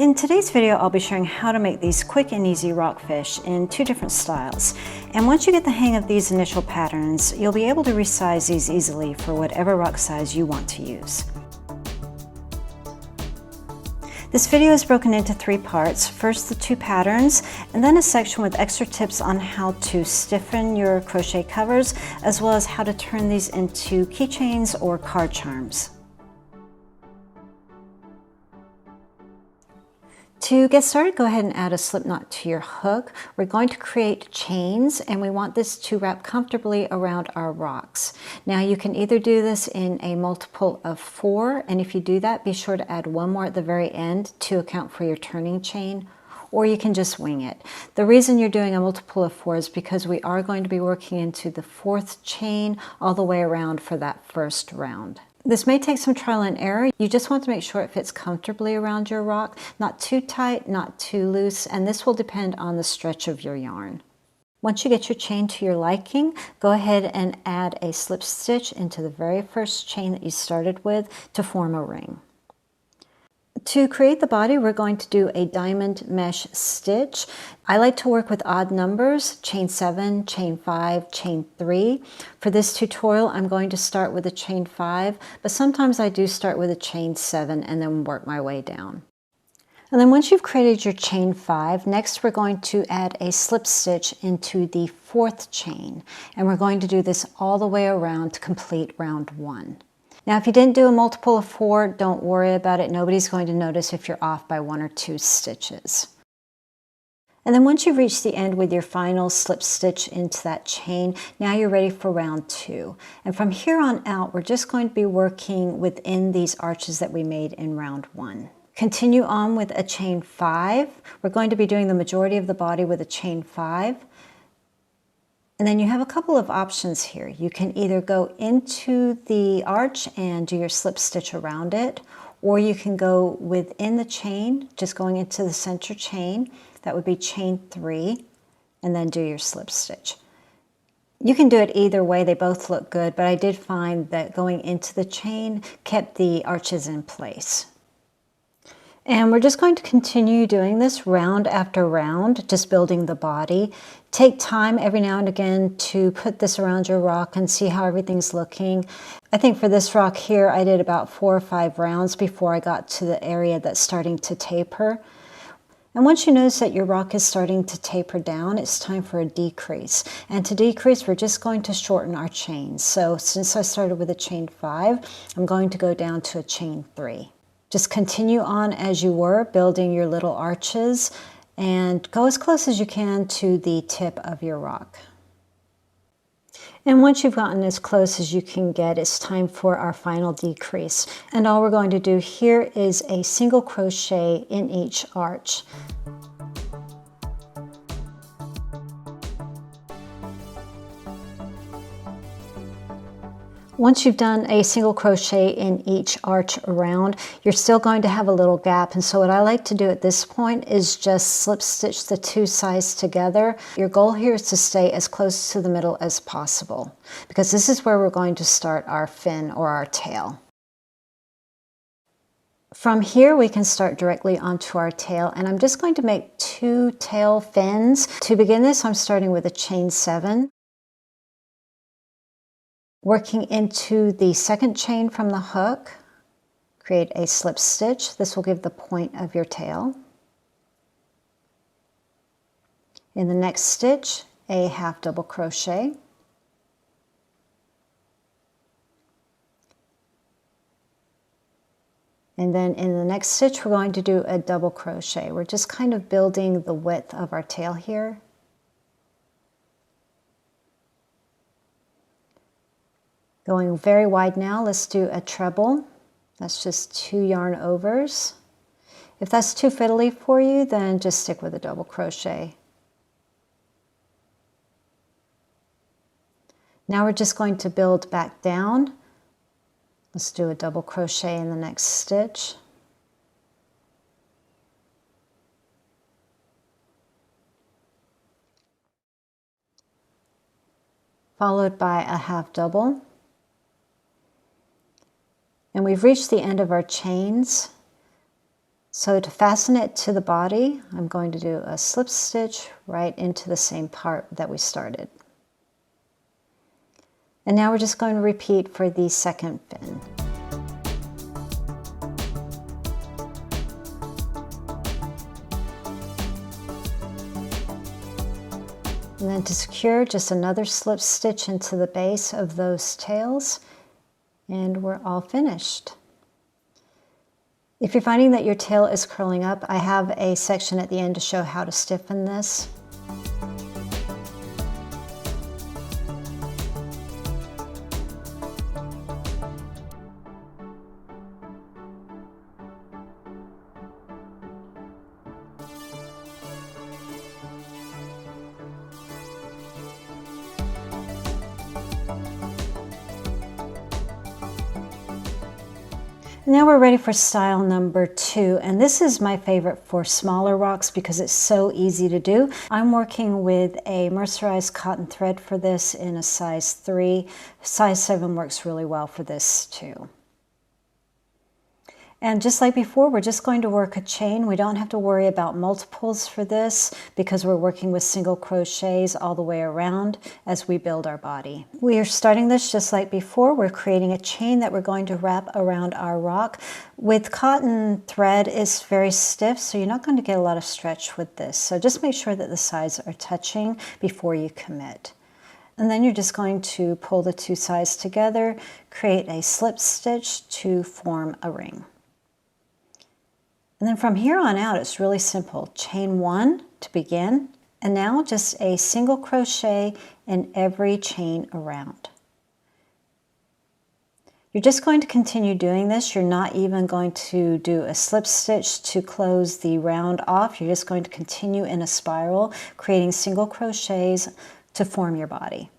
In today's video, I'll be showing how to make these quick and easy rockfish in two different styles. And once you get the hang of these initial patterns, you'll be able to resize these easily for whatever rock size you want to use. This video is broken into three parts. First, the two patterns, and then a section with extra tips on how to stiffen your crochet covers, as well as how to turn these into keychains or card charms. To get started, go ahead and add a slip knot to your hook. We're going to create chains, and we want this to wrap comfortably around our rocks. Now you can either do this in a multiple of 4, and if you do that, be sure to add one more at the very end to account for your turning chain, or you can just wing it. The reason you're doing a multiple of 4 is because we are going to be working into the 4th chain all the way around for that first round. This may take some trial and error. You just want to make sure it fits comfortably around your rock, not too tight, not too loose, and this will depend on the stretch of your yarn. Once you get your chain to your liking, go ahead and add a slip stitch into the very first chain that you started with to form a ring. To create the body, we're going to do a diamond mesh stitch. I like to work with odd numbers, chain 7, chain 5, chain 3. For this tutorial, I'm going to start with a chain 5, but sometimes I do start with a chain 7 and then work my way down. And then once you've created your chain 5, next we're going to add a slip stitch into the 4th chain, and we're going to do this all the way around to complete round 1. Now, if you didn't do a multiple of 4, don't worry about it. Nobody's going to notice if you're off by 1 or 2 stitches. And then once you've reached the end with your final slip stitch into that chain, now you're ready for round 2. And from here on out, we're just going to be working within these arches that we made in round 1. Continue on with a chain 5. We're going to be doing the majority of the body with a chain 5. And then you have a couple of options here. You can either go into the arch and do your slip stitch around it, or you can go within the chain, just going into the center chain. That would be chain 3, and then do your slip stitch. You can do it either way, they both look good, but I did find that going into the chain kept the arches in place. And we're just going to continue doing this round after round, just building the body. Take time every now and again to put this around your rock and see how everything's looking. I think for this rock here, I did about 4 or 5 rounds before I got to the area that's starting to taper. And once you notice that your rock is starting to taper down, it's time for a decrease. And to decrease, we're just going to shorten our chains. So since I started with a chain 5, I'm going to go down to a chain 3. Just continue on as you were, building your little arches, and go as close as you can to the tip of your rock. And once you've gotten as close as you can get, it's time for our final decrease. And all we're going to do here is a single crochet in each arch. Once you've done a single crochet in each arch around, you're still going to have a little gap. And so what I like to do at this point is just slip stitch the 2 sides together. Your goal here is to stay as close to the middle as possible, because this is where we're going to start our fin or our tail. From here, we can start directly onto our tail, and I'm just going to make 2 tail fins. To begin this, I'm starting with a chain 7. Working into the 2nd chain from the hook, create a slip stitch. This will give the point of your tail. In the next stitch, a half double crochet. And then in the next stitch, we're going to do a double crochet. We're just kind of building the width of our tail here. Going very wide now, let's do a treble. That's just 2 yarn overs. If that's too fiddly for you, then just stick with a double crochet. Now we're just going to build back down. Let's do a double crochet in the next stitch. Followed by a half double. And we've reached the end of our chains. So to fasten it to the body, I'm going to do a slip stitch right into the same part that we started. And now we're just going to repeat for the second fin. And then to secure, just another slip stitch into the base of those tails, and we're all finished. If you're finding that your tail is curling up, I have a section at the end to show how to stiffen this. Now we're ready for style number 2, and this is my favorite for smaller rocks because it's so easy to do. I'm working with a mercerized cotton thread for this in a size 3. Size 7 works really well for this too. And just like before, we're just going to work a chain. We don't have to worry about multiples for this because we're working with single crochets all the way around as we build our body. We are starting this just like before. We're creating a chain that we're going to wrap around our rock. With cotton thread, it's very stiff, so you're not going to get a lot of stretch with this. So just make sure that the sides are touching before you commit. And then you're just going to pull the two sides together, create a slip stitch to form a ring. And then from here on out, it's really simple. Chain 1 to begin, and now just a single crochet in every chain around. You're just going to continue doing this. You're not even going to do a slip stitch to close the round off. You're just going to continue in a spiral, creating single crochets to form your body.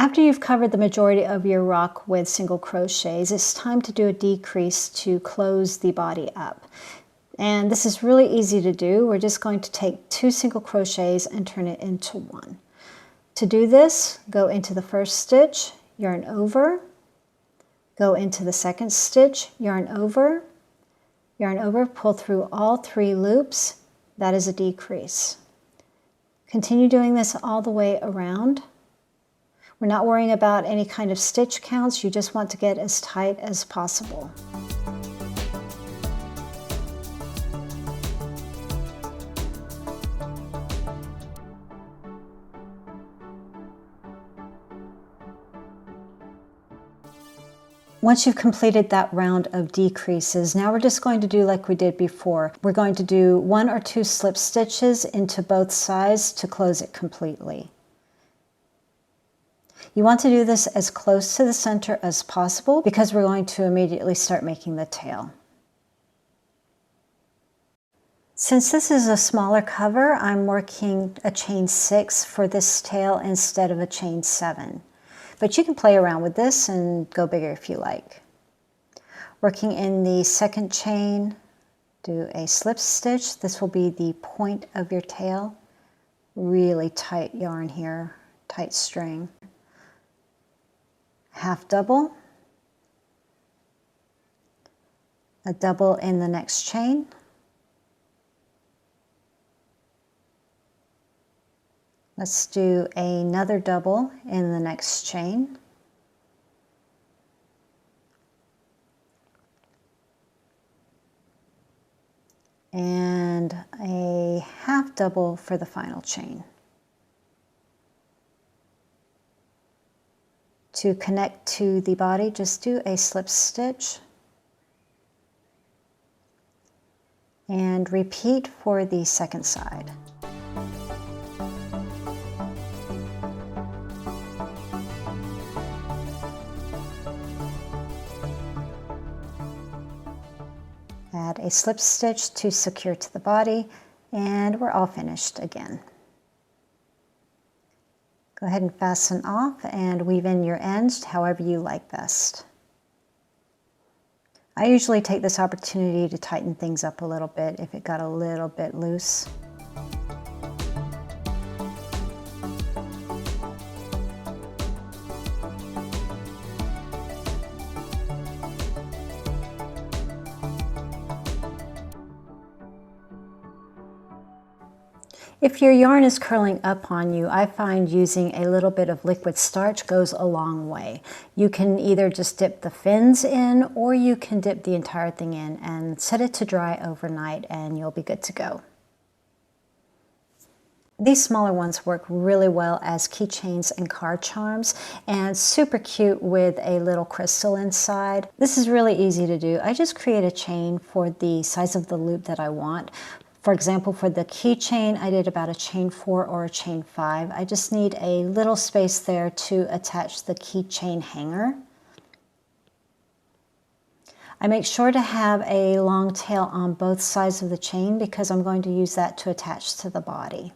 After you've covered the majority of your rock with single crochets, it's time to do a decrease to close the body up. And this is really easy to do. We're just going to take 2 single crochets and turn it into 1. To do this, go into the first stitch, yarn over, go into the second stitch, yarn over, pull through all 3 loops. That is a decrease. Continue doing this all the way around. We're not worrying about any kind of stitch counts. You just want to get as tight as possible. Once you've completed that round of decreases, now we're just going to do like we did before. We're going to do 1 or 2 slip stitches into both sides to close it completely. You want to do this as close to the center as possible because we're going to immediately start making the tail. Since this is a smaller cover, I'm working a chain 6 for this tail instead of a chain 7. But you can play around with this and go bigger if you like. Working in the second chain, do a slip stitch. This will be the point of your tail. Really tight yarn here, tight string. Half double, a double in the next chain, let's do another double in the next chain, and a half double for the final chain. To connect to the body, just do a slip stitch and repeat for the second side. Add a slip stitch to secure to the body, and we're all finished again. Go ahead and fasten off and weave in your ends however you like best. I usually take this opportunity to tighten things up a little bit if it got a little bit loose. If your yarn is curling up on you, I find using a little bit of liquid starch goes a long way. You can either just dip the fins in, or you can dip the entire thing in and set it to dry overnight and you'll be good to go. These smaller ones work really well as keychains and card charms, and super cute with a little crystal inside. This is really easy to do. I just create a chain for the size of the loop that I want. For example, for the keychain, I did about a chain 4 or a chain 5. I just need a little space there to attach the keychain hanger. I make sure to have a long tail on both sides of the chain because I'm going to use that to attach to the body.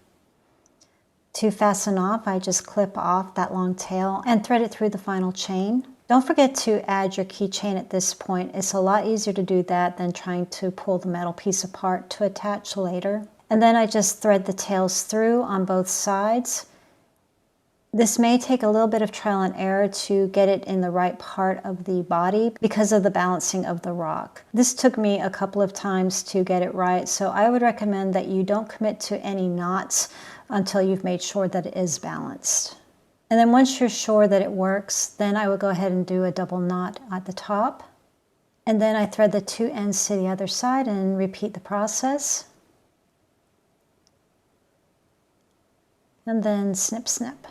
To fasten off, I just clip off that long tail and thread it through the final chain. Don't forget to add your keychain at this point. It's a lot easier to do that than trying to pull the metal piece apart to attach later. And then I just thread the tails through on both sides. This may take a little bit of trial and error to get it in the right part of the body because of the balancing of the rock. This took me a couple of times to get it right, so I would recommend that you don't commit to any knots until you've made sure that it is balanced. And then once you're sure that it works, then I would go ahead and do a double knot at the top. And then I thread the two ends to the other side and repeat the process. And then snip, snip.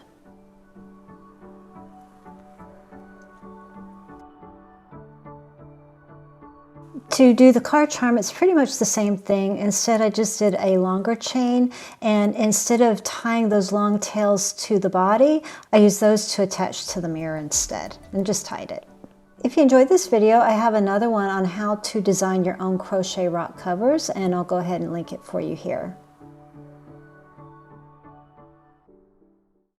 To do the card charm, it's pretty much the same thing. Instead, I just did a longer chain, and instead of tying those long tails to the body, I used those to attach to the mirror instead, and just tied it. If you enjoyed this video, I have another one on how to design your own crochet rock covers, and I'll go ahead and link it for you here.